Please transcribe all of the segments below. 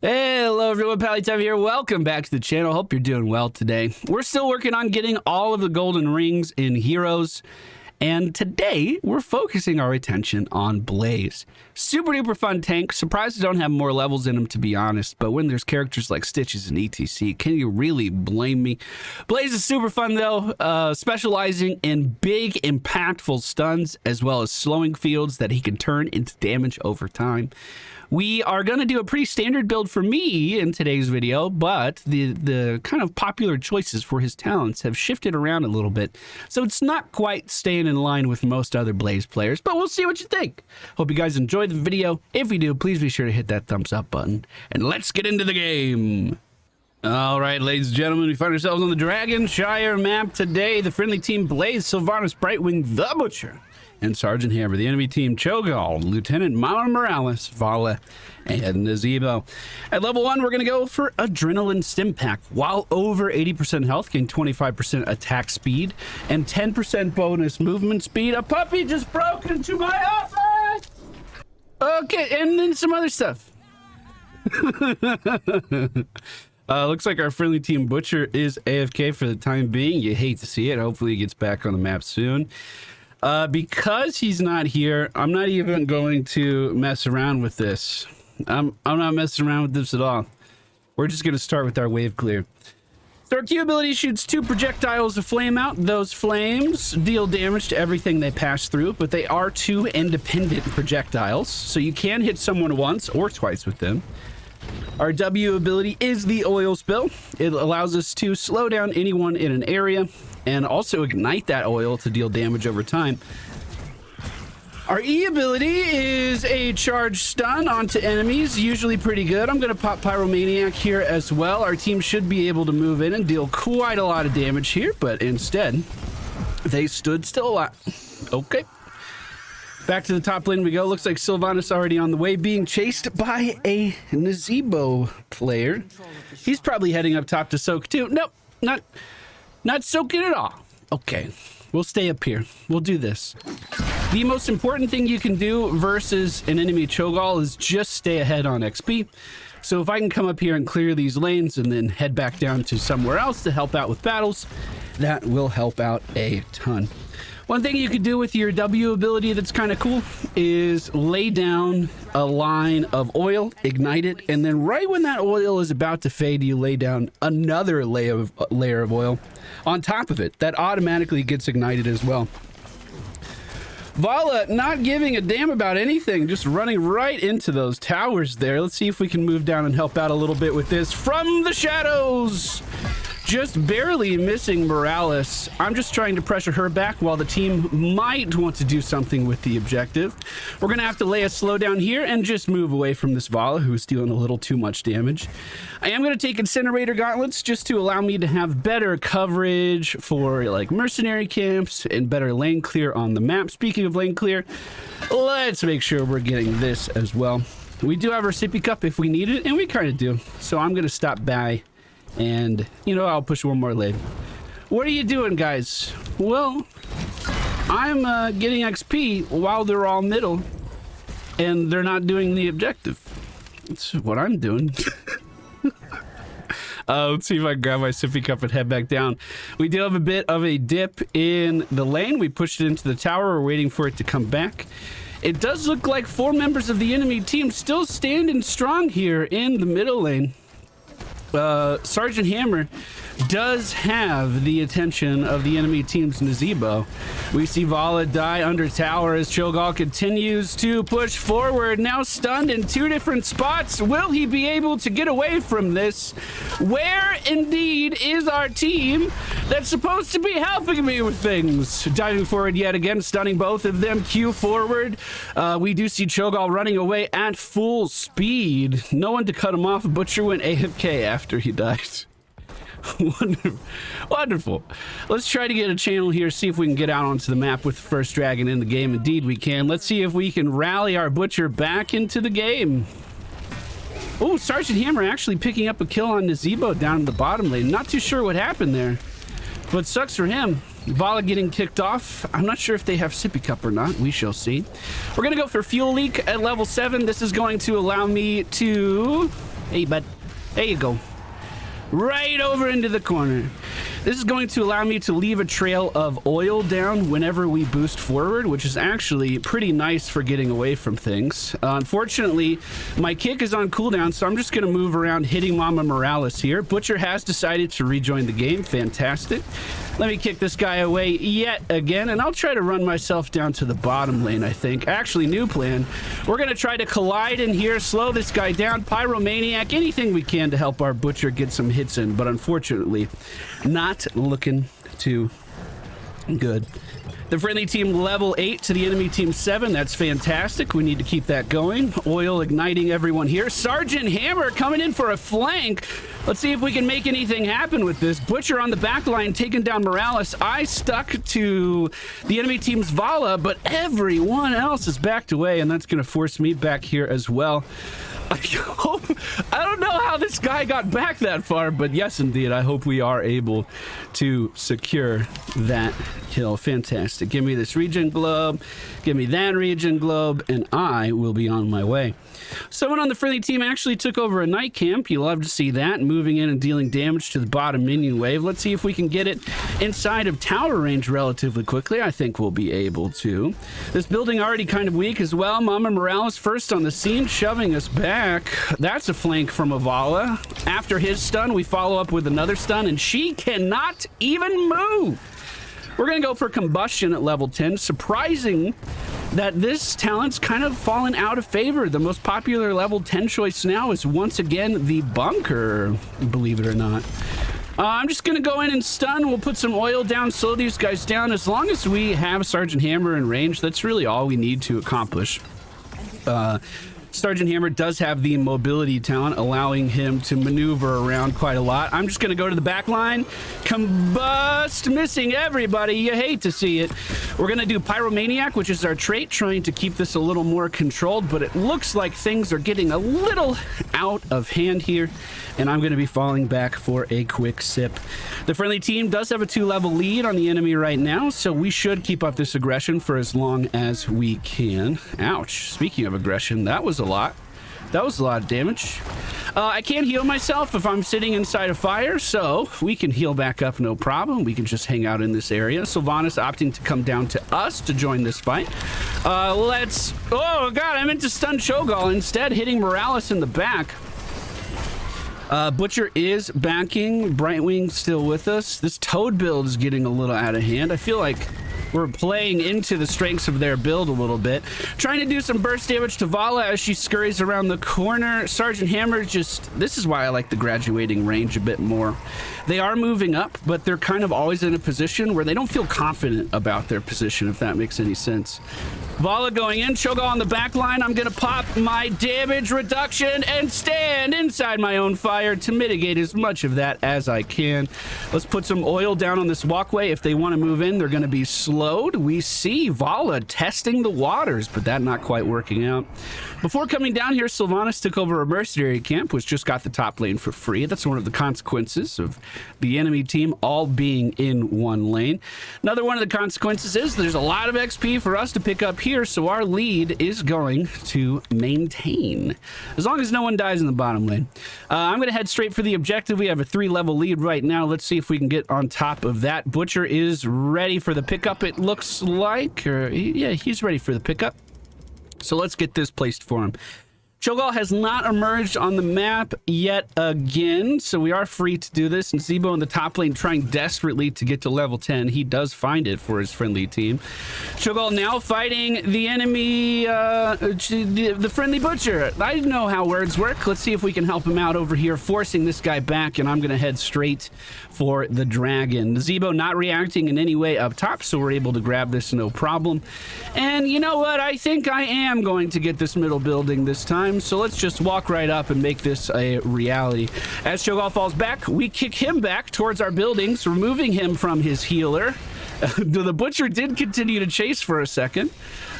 Hey, hello everyone, MFPallytime here. Welcome back to the channel. Hope you're doing well today. We're still working on getting all of the golden rings in Heroes, and today we're focusing our attention on Blaze. Super duper fun tank. Surprised I don't have more levels in him, to be honest, but when there's characters like Stitches and ETC, can you really blame me? Blaze is super fun though, specializing in big impactful stuns as well as slowing fields that he can turn into damage over time. We are going to do a pretty standard build for me in today's video, but the kind of popular choices for his talents have shifted around a little bit, so it's not quite staying in line with most other Blaze players, but we'll see what you think. Hope you guys enjoyed the video. If you do, please be sure to hit that thumbs up button, and let's get into the game. All right, ladies and gentlemen, we find ourselves on the Dragonshire map today. The friendly team Blaze, Sylvanas, Brightwing, the Butcher, and Sergeant Hammer. The enemy team Cho'Gall, Lieutenant Morales, Vala, and Nazebo. At level 1, we're going to go for Adrenaline Stim Pack. While over 80% health, gain 25% attack speed and 10% bonus movement speed. A puppy just broke into my office! Okay, and then some other stuff. Looks like our friendly team Butcher is AFK for the time being. You hate to see it. Hopefully he gets back on the map soon. Because he's not here, I'm not even going to mess around with this. I'm not messing around with this at all. We're just going to start with our wave clear. So our Q ability shoots 2 projectiles of flame out. Those flames deal damage to everything they pass through, but they are 2 independent projectiles, so you can hit someone once or twice with them. Our W ability is the oil spill. It allows us to slow down anyone in an area and also ignite that oil to deal damage over time. Our E ability is a charge stun onto enemies, usually pretty good. I'm going to pop Pyromaniac here as well. Our team should be able to move in and deal quite a lot of damage here, but instead, they stood still a lot. Okay. Back to the top lane we go. Looks like Sylvanas already on the way, being chased by a Nazebo player. He's probably heading up top to soak too. Nope, not soaking at all. Okay, we'll stay up here. We'll do this. The most important thing you can do versus an enemy Cho'Gall is just stay ahead on XP. So if I can come up here and clear these lanes and then head back down to somewhere else to help out with battles, that will help out a ton. One thing you could do with your W ability that's kind of cool is lay down a line of oil, ignite it, and then right when that oil is about to fade, you lay down another layer of oil on top of it. That automatically gets ignited as well. Vala not giving a damn about anything, just running right into those towers there. Let's see if we can move down and help out a little bit with this from the shadows. Just barely missing Morales. I'm just trying to pressure her back while the team might want to do something with the objective. We're going to have to lay a slowdown here and just move away from this Vala, who's dealing a little too much damage. I am going to take Incinerator Gauntlets just to allow me to have better coverage for like mercenary camps and better lane clear on the map. Speaking of lane clear, let's make sure we're getting this as well. We do have our sippy cup if we need it, and we kind of do. So I'm going to stop by. And, you know, I'll push one more lane. What are you doing, guys? Well, I'm getting XP while they're all middle, and they're not doing the objective. That's what I'm doing. Let's see if I can grab my sippy cup and head back down. We do have a bit of a dip in the lane. We pushed it into the tower. We're waiting for it to come back. It does look like 4 members of the enemy team still standing strong here in the middle lane. Sergeant Hammer does have the attention of the enemy team's Nazebo. We see Vala die under tower as Cho'Gall continues to push forward, now stunned in 2 different spots. Will he be able to get away from this? Where indeed is our team that's supposed to be helping me with things? Diving forward yet again, stunning both of them. Q forward. We do see Cho'Gall running away at full speed. No one to cut him off. Butcher went AFK after he died. Wonderful. Let's try to get a channel here, see if we can get out onto the map with the first dragon in the game. Indeed we can. Let's see if we can rally our Butcher back into the game. Oh, Sergeant Hammer actually picking up a kill on Nazebo down in the bottom lane. Not too sure what happened there, but sucks for him. Vala getting kicked off. I'm not sure if they have sippy cup or not. We shall see. We're gonna go for fuel leak at level 7. This is going to allow me to Hey, bud. There you go. Right over into the corner. This is going to allow me to leave a trail of oil down whenever we boost forward, which is actually pretty nice for getting away from things. Unfortunately, my kick is on cooldown, so I'm just going to move around hitting Mama Morales here. Butcher has decided to rejoin the game. Fantastic. Let me kick this guy away yet again, and I'll try to run myself down to the bottom lane, I think. Actually, new plan. We're going to try to collide in here, slow this guy down, Pyromaniac, anything we can to help our Butcher get some hits in, but unfortunately, not looking too good. The friendly team level 8 to the enemy team 7. That's fantastic. We need to keep that going. Oil igniting everyone here. Sergeant Hammer coming in for a flank. Let's see if we can make anything happen with this. Butcher on the back line taking down Morales. I stuck to the enemy team's Vala, but everyone else is backed away, and that's going to force me back here as well. I don't know how this guy got back that far, but yes, indeed, I hope we are able to secure that kill. Fantastic. Give me this regen globe, give me that regen globe, and I will be on my way. Someone on the friendly team actually took over a night camp. You love to see that, moving in and dealing damage to the bottom minion wave. Let's see if we can get it inside of tower range relatively quickly. I think we'll be able to. This building already kind of weak as well. Mama Morales first on the scene, shoving us back. That's a flank from Avala. After his stun, we follow up with another stun, and she cannot even move. We're going to go for combustion at level 10. Surprising that this talent's kind of fallen out of favor. The most popular level 10 choice now is once again the bunker, believe it or not. I'm just going to go in and stun. We'll put some oil down, slow these guys down. As long as we have Sergeant Hammer in range, that's really all we need to accomplish. Sergeant Hammer does have the mobility talent, allowing him to maneuver around quite a lot. I'm just going to go to the back line. Combust, missing everybody. You hate to see it. We're going to do Pyromaniac, which is our trait, trying to keep this a little more controlled, but it looks like things are getting a little out of hand here, and I'm going to be falling back for a quick sip. The friendly team does have a 2-level lead on the enemy right now, so we should keep up this aggression for as long as we can. Ouch. Speaking of aggression, that was a lot. That was a lot of damage. I can't heal myself if I'm sitting inside a fire, so we can heal back up, no problem. We can just hang out in this area. Sylvanas opting to come down to us to join this fight. Let's... Oh, God, I meant to stun Cho'Gall instead, hitting Morales in the back. Butcher is backing. Brightwing still with us. This Toad build is getting a little out of hand. I feel like we're playing into the strengths of their build a little bit. Trying to do some burst damage to Vala as she scurries around the corner. Sergeant Hammer just... This is why I like the graduating range a bit more. They are moving up, but they're kind of always in a position where they don't feel confident about their position, if that makes any sense. Vala going in, Cho'Gall on the back line. I'm going to pop my damage reduction and stand inside my own fire to mitigate as much of that as I can. Let's put some oil down on this walkway. If they want to move in, they're going to be slowed. We see Vala testing the waters, but that not quite working out. Before coming down here, Sylvanas took over a mercenary camp, which just got the top lane for free. That's one of the consequences of the enemy team all being in one lane. Another one of the consequences is there's a lot of XP for us to pick up here, so our lead is going to maintain, as long as no one dies in the bottom lane. I'm going to head straight for the objective. We have a 3-level lead right now. Let's see if we can get on top of that. Butcher is ready for the pickup, it looks like. Yeah, he's ready for the pickup. So let's get this placed for him. Cho'Gall has not emerged on the map yet again, so we are free to do this. And Zebo in the top lane trying desperately to get to level 10. He does find it for his friendly team. Cho'Gall now fighting the enemy, the friendly Butcher. I know how words work. Let's see if we can help him out over here, forcing this guy back, and I'm going to head straight for the dragon. Zebo not reacting in any way up top, so we're able to grab this no problem. And you know what? I think I am going to get this middle building this time. So let's just walk right up and make this a reality. As Cho'Gall falls back, we kick him back towards our buildings, removing him from his healer. The Butcher did continue to chase for a second.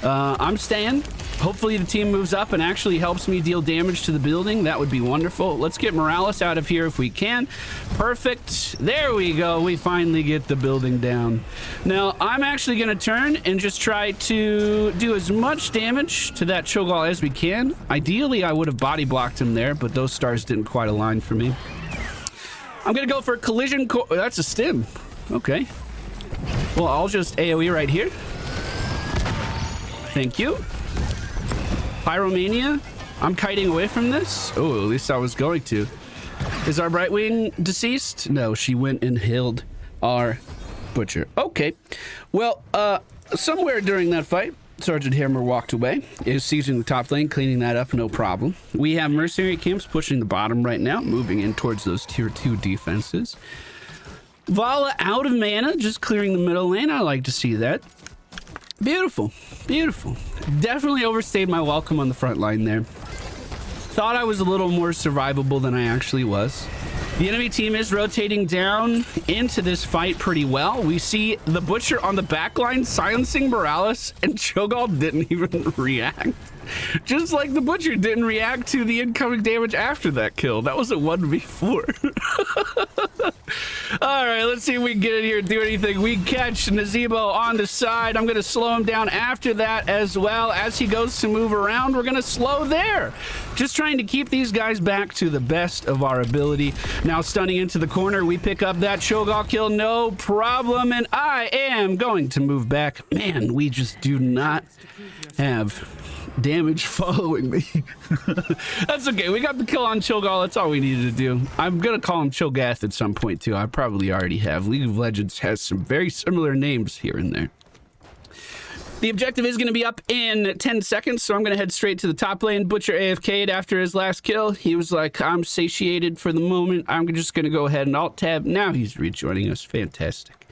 I'm staying. Hopefully the team moves up and actually helps me deal damage to the building. That would be wonderful. Let's get Morales out of here if we can. Perfect. There we go. We finally get the building down. Now, I'm actually going to turn and just try to do as much damage to that Cho'Gall as we can. Ideally, I would have body blocked him there, but those stars didn't quite align for me. I'm going to go for a collision. That's a stim. Okay. Well, I'll just AoE right here. Thank you. Pyromania. I'm kiting away from this. Oh, at least I was going to. Is our Brightwing deceased? No, she went and healed our Butcher. Okay. Well, somewhere during that fight, Sergeant Hammer walked away. Is seizing the top lane, cleaning that up, no problem. We have mercenary camps pushing the bottom right now, moving in towards those tier 2 defenses. Vala out of mana, just clearing the middle lane. I like to see that. Beautiful. Beautiful. Definitely overstayed my welcome on the front line there. Thought I was a little more survivable than I actually was. The enemy team is rotating down into this fight pretty well. We see the Butcher on the back line silencing Morales, and Cho'Gall didn't even react. Just like the Butcher didn't react to the incoming damage after that kill. That was a 1v4. All right, let's see if we can get in here and do anything. We catch Nazebo on the side. I'm going to slow him down after that as well. As he goes to move around, we're going to slow there. Just trying to keep these guys back to the best of our ability. Now stunning into the corner, we pick up that Cho'Gall kill, no problem. And I am going to move back. Man, we just do not have damage following me. That's okay. We got the kill on Cho'Gall. That's all we needed to do. I'm gonna call him Cho'Gath at some point too. I probably already have. League of Legends has some very similar names here and there. The objective is going to be up in 10 seconds, so I'm going to head straight to the top lane. Butcher AFK'd after his last kill. He was like, I'm satiated for the moment. I'm just going to go ahead and alt-tab. Now he's rejoining us. Fantastic.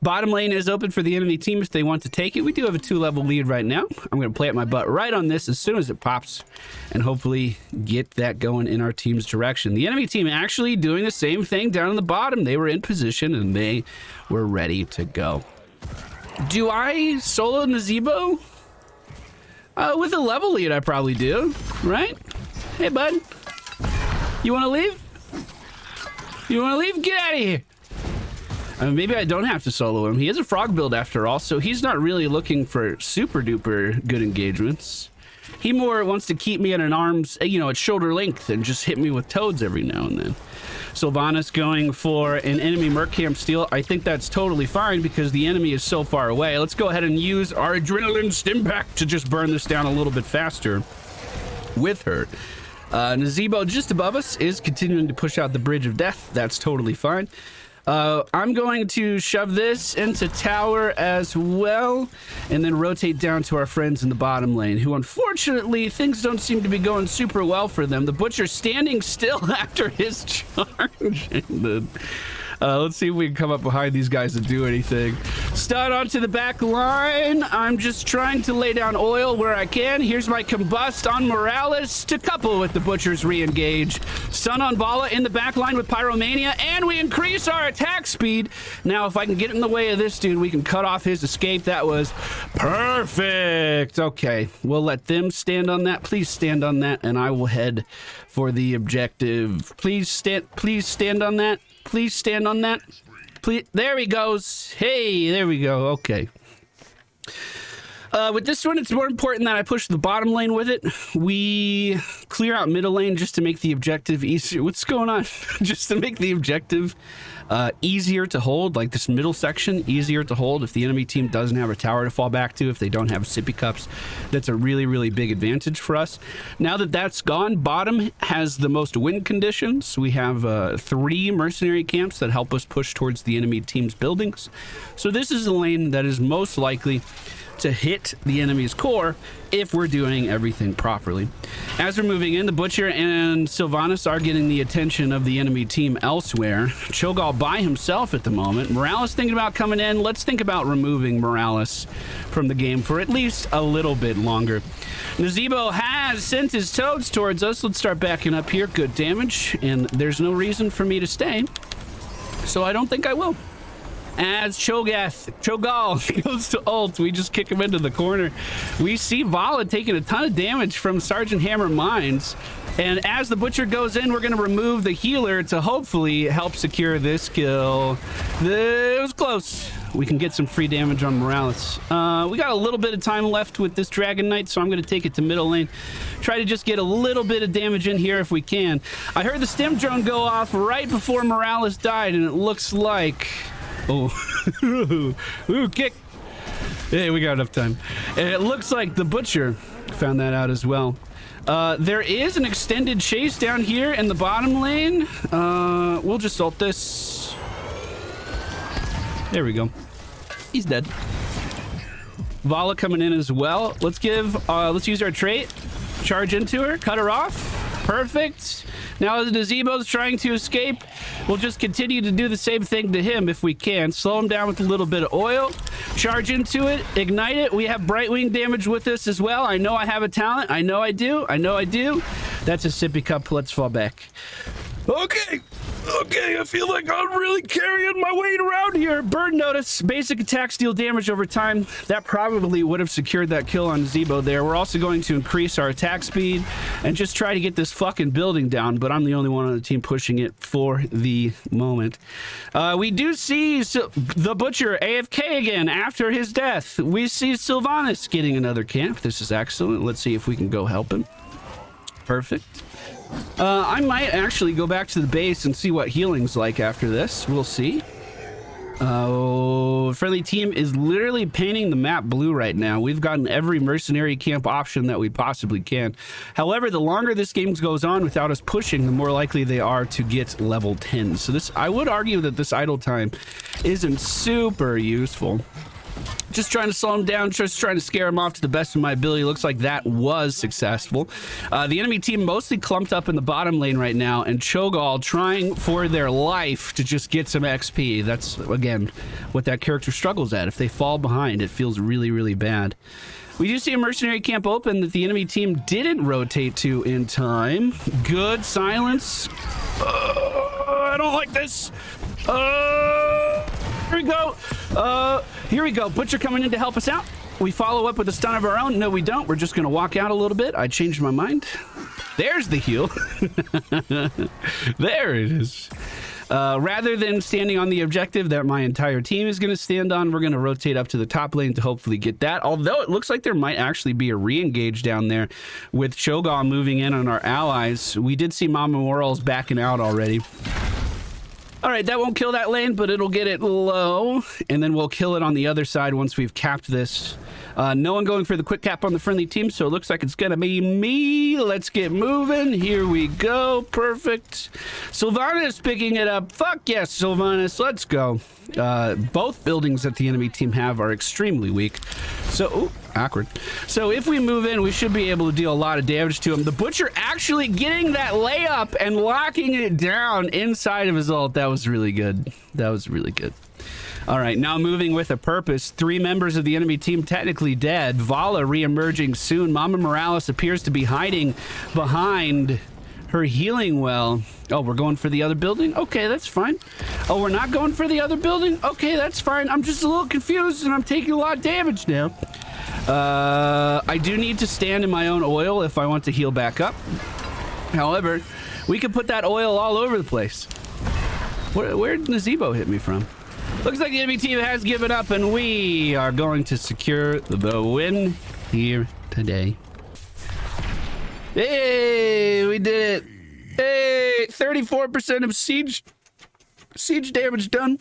Bottom lane is open for the enemy team if they want to take it. We do have a 2-level lead right now. I'm going to plant my butt right on this as soon as it pops and hopefully get that going in our team's direction. The enemy team actually doing the same thing down on the bottom. They were in position and they were ready to go. Do I solo Nazebo? With a level lead, I probably do, right? Hey, bud. You want to leave? You want to leave? Get out of here. I mean, maybe I don't have to solo him. He is a frog build after all, so he's not really looking for super duper good engagements. He more wants to keep me at an arm's, at shoulder length and just hit me with toads every now and then. Sylvanas going for an enemy Merc Camp steal. I think that's totally fine because the enemy is so far away. Let's go ahead and use our Adrenaline Stim Pack to just burn this down a little bit faster with her. Nazebo just above us is continuing to push out the Bridge of Death. That's totally fine. I'm going to shove this into tower as well and then rotate down to our friends in the bottom lane who unfortunately things don't seem to be going super well for them. The Butcher standing still after his charge. Let's see if we can come up behind these guys and do anything. Stun onto the back line. I'm just trying to lay down oil where I can. Here's my combust on Morales to couple with the Butcher's re-engage. Stun on Vala in the back line with Pyromania, and we increase our attack speed. Now, if I can get in the way of this dude, we can cut off his escape. That was perfect. Okay, we'll let them stand on that. Please stand on that, and I will head for the objective. Please stand on that. Please stand on that. Please. There he goes. Hey, there we go. Okay. With this one, it's more important that I push the bottom lane with it. We clear out middle lane just to make the objective easier. What's going on? Just to make the objective easier to hold, like this middle section, easier to hold if the enemy team doesn't have a tower to fall back to, if they don't have sippy cups. That's a really, really big advantage for us. Now that that's gone, bottom has the most win conditions. We have 3 mercenary camps that help us push towards the enemy team's buildings. So this is the lane that is most likely to hit the enemy's core if we're doing everything properly. As we're moving in, the Butcher and Sylvanas are getting the attention of the enemy team elsewhere. Cho'Gall by himself at the moment. Morales thinking about coming in. Let's think about removing Morales from the game for at least a little bit longer. Nazebo has sent his toads towards us. Let's start backing up here. Good damage, and there's no reason for me to stay, so I don't think I will. as Cho'Gall goes to ult. We just kick him into the corner. We see Vala taking a ton of damage from Sergeant Hammer Mines. And as the Butcher goes in, we're going to remove the healer to hopefully help secure this kill. It was close. We can get some free damage on Morales. We got a little bit of time left with this Dragon Knight, so I'm going to take it to middle lane. Try to just get a little bit of damage in here if we can. I heard the stim drone go off right before Morales died, and it looks like... Oh. Ooh, kick. Hey, we got enough time. And it looks like the Butcher found that out as well. There is an extended chase down here in the bottom lane. We'll just ult this. There we go. He's dead. Vala coming in as well. Let's use our trait. Charge into her, cut her off. Perfect. Now the Zebo's trying to escape. We'll just continue to do the same thing to him if we can. Slow him down with a little bit of oil. Charge into it. Ignite it. We have Brightwing damage with this as well. I know I have a talent. I know I do. I know I do. That's a sippy cup. Let's fall back. Okay. Okay, I feel like I'm really carrying my weight around here. Burn notice. Basic attack steal damage over time. That probably would have secured that kill on Zebo there. We're also going to increase our attack speed and just try to get this fucking building down, but I'm the only one on the team pushing it for the moment. We do see the Butcher AFK again after his death. We see Sylvanas getting another camp. This is excellent. Let's see if we can go help him. Perfect. I might actually go back to the base and see what healing's like after this. We'll see. Oh, friendly team is literally painting the map blue right now. We've gotten every mercenary camp option that we possibly can. However, the longer this game goes on without us pushing, the more likely they are to get level 10. So this, I would argue that this idle time isn't super useful. Just trying to slow him down, just trying to scare him off to the best of my ability. Looks like that was successful. The enemy team mostly clumped up in the bottom lane right now, and Cho'Gall trying for their life to just get some XP. That's, again, what that character struggles at. If they fall behind, it feels really, really bad. We do see a mercenary camp open that the enemy team didn't rotate to in time. Good silence. I don't like this. Here we go. Here we go. Butcher coming in to help us out. We follow up with a stun of our own. No, we don't. We're just going to walk out a little bit. I changed my mind. There's the heal. There it is. Rather than standing on the objective that my entire team is going to stand on, we're going to rotate up to the top lane to hopefully get that. Although it looks like there might actually be a re-engage down there with Cho'Gall moving in on our allies. We did see Mama Morals backing out already. All right, that won't kill that lane, but it'll get it low, and then we'll kill it on the other side once we've capped this. No one going for the quick cap on the friendly team, so it looks like it's gonna be me. Let's get moving. Here we go. Perfect. Sylvanas picking it up. Fuck yes, Sylvanas. Let's go. Both buildings that the enemy team have are extremely weak. So, ooh, awkward. So if we move in, we should be able to deal a lot of damage to him. The Butcher actually getting that layup and locking it down inside of his ult. That was really good. That was really good. All right, now moving with a purpose. 3 members of the enemy team technically dead. Vala re-emerging soon. Mama Morales appears to be hiding behind her healing well. Oh, we're going for the other building? Okay, that's fine. Oh, we're not going for the other building? Okay, that's fine. I'm just a little confused and I'm taking a lot of damage now. I do need to stand in my own oil if I want to heal back up. However, we can put that oil all over the place. Where did Nazebo hit me from? Looks like the enemy team has given up and we are going to secure the win here today. Hey, we did it. Hey, 34% of siege damage done.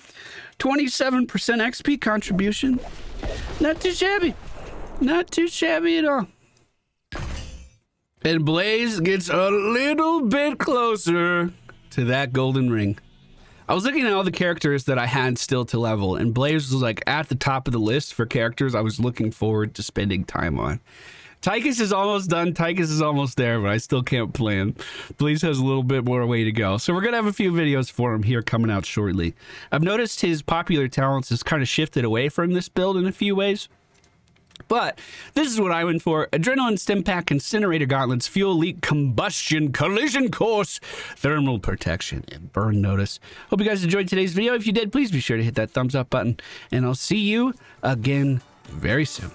27% XP contribution. Not too shabby. Not too shabby at all. And Blaze gets a little bit closer to that golden ring. I was looking at all the characters that I had still to level, and Blaze was like at the top of the list for characters I was looking forward to spending time on. Tychus is almost done. Tychus is almost there, but I still can't play him. Blaze has a little bit more way to go. So we're going to have a few videos for him here coming out shortly. I've noticed his popular talents has kind of shifted away from this build in a few ways. But this is what I went for. Adrenaline Stim Pack, Incinerator Gauntlets, Fuel Leak, Combustion, Collision Course, Thermal Protection, and Burn Notice. Hope you guys enjoyed today's video. If you did, please be sure to hit that thumbs up button. And I'll see you again very soon.